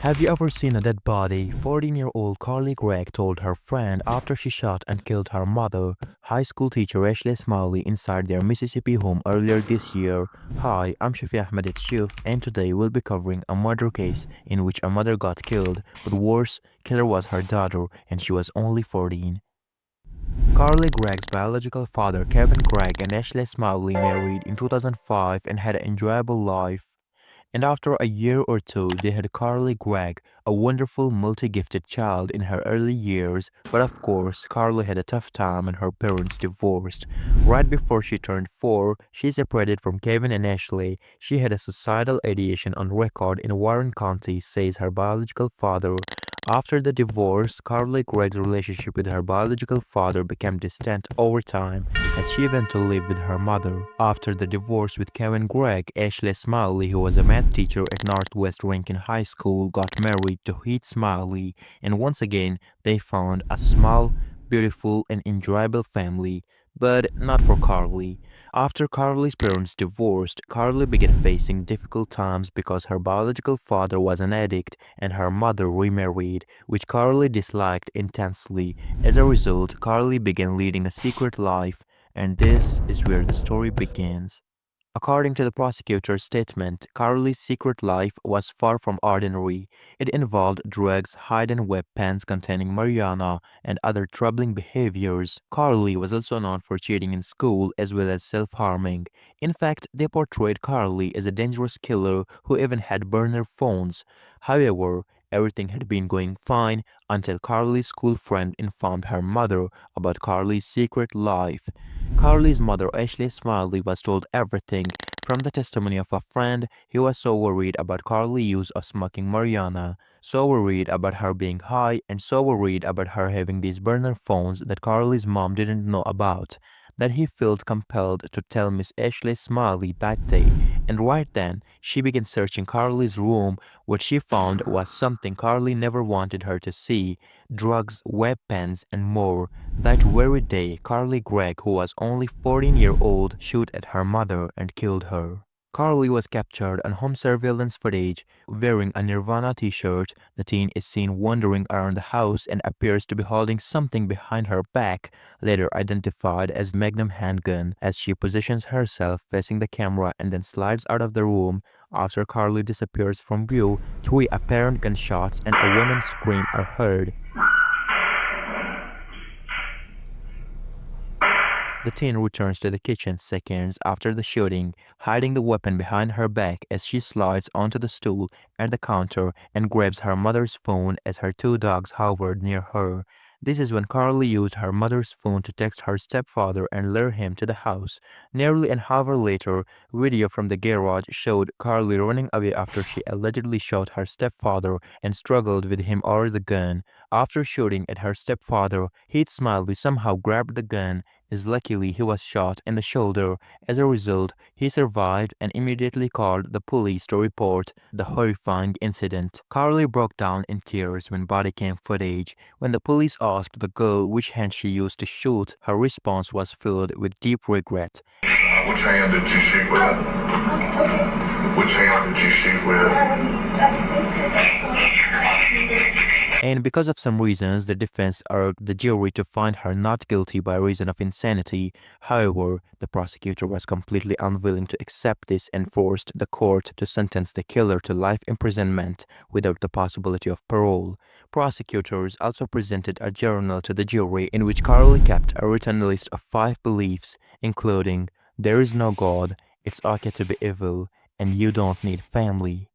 Have you ever seen a dead body? 14-year-old Carly Gregg told her friend after she shot and killed her mother, high school teacher Ashley Smylie, inside their Mississippi home earlier this year. Hi, I'm Shafi Ahmed Shuf, and today we'll be covering a murder case in which a mother got killed, but worse, killer was her daughter and she was only 14. Carly Gregg's biological father Kevin Gregg and Ashley Smylie married in 2005 and had an enjoyable life. And after a year or two, they had Carly Gregg, a wonderful, multi-gifted child in her early years. But of course, Carly had a tough time and her parents divorced. Right before she turned 4, she separated from Kevin and Ashley. She had a suicidal ideation on record in Warren County, says her biological father. After the divorce, Carly Gregg's relationship with her biological father became distant over time as she went to live with her mother. After the divorce with Kevin Gregg, Ashley Smylie, who was a math teacher at Northwest Rankin High School, got married to Heath Smylie, and once again they found a small, beautiful, and enjoyable family. But not for Carly. After Carly's parents divorced, Carly began facing difficult times because her biological father was an addict and her mother remarried, which Carly disliked intensely. As a result, Carly began leading a secret life, and this is where the story begins. According to the prosecutor's statement, Carly's secret life was far from ordinary. It involved drugs, hidden weapons containing marijuana, and other troubling behaviors. Carly was also known for cheating in school as well as self-harming. In fact, they portrayed Carly as a dangerous killer who even had burner phones. However, everything had been going fine until Carly's school friend informed her mother about Carly's secret life. Carly's mother, Ashley Smylie, was told everything. From the testimony of a friend, he was so worried about Carly's use of smoking marijuana, so worried about her being high, and so worried about her having these burner phones that Carly's mom didn't know about, that he felt compelled to tell Miss Ashley Smylie that day. And right then, she began searching Carly's room. What she found was something Carly never wanted her to see: drugs, weapons, and more. That very day, Carly Gregg, who was only 14-year-old, shot at her mother and killed her. Carly was captured on home surveillance footage wearing a Nirvana t-shirt. The teen is seen wandering around the house and appears to be holding something behind her back, later identified as Magnum handgun, as she positions herself facing the camera and then slides out of the room. After Carly disappears from view, 3 apparent gunshots and a woman's scream are heard. The teen returns to the kitchen seconds after the shooting, hiding the weapon behind her back as she slides onto the stool at the counter and grabs her mother's phone as her 2 dogs hovered near her. This is when Carly used her mother's phone to text her stepfather and lure him to the house. Nearly an hour later, video from the garage showed Carly running away after she allegedly shot her stepfather and struggled with him over the gun. After shooting at her stepfather, Heath Smylie somehow grabbed the gun, as luckily he was shot in the shoulder. As a result, he survived and immediately called the police to report the horrifying incident. Carly broke down in tears when body cam footage. When the police asked the girl which hand she used to shoot, her response was filled with deep regret. Which hand did you shoot with? Which hand did you shoot with? And because of some reasons, the defense urged the jury to find her not guilty by reason of insanity. However, the prosecutor was completely unwilling to accept this and forced the court to sentence the killer to life imprisonment without the possibility of parole. Prosecutors also presented a journal to the jury in which Carly kept a written list of 5 beliefs, including "There is no God," "It's okay to be evil," and "You don't need family."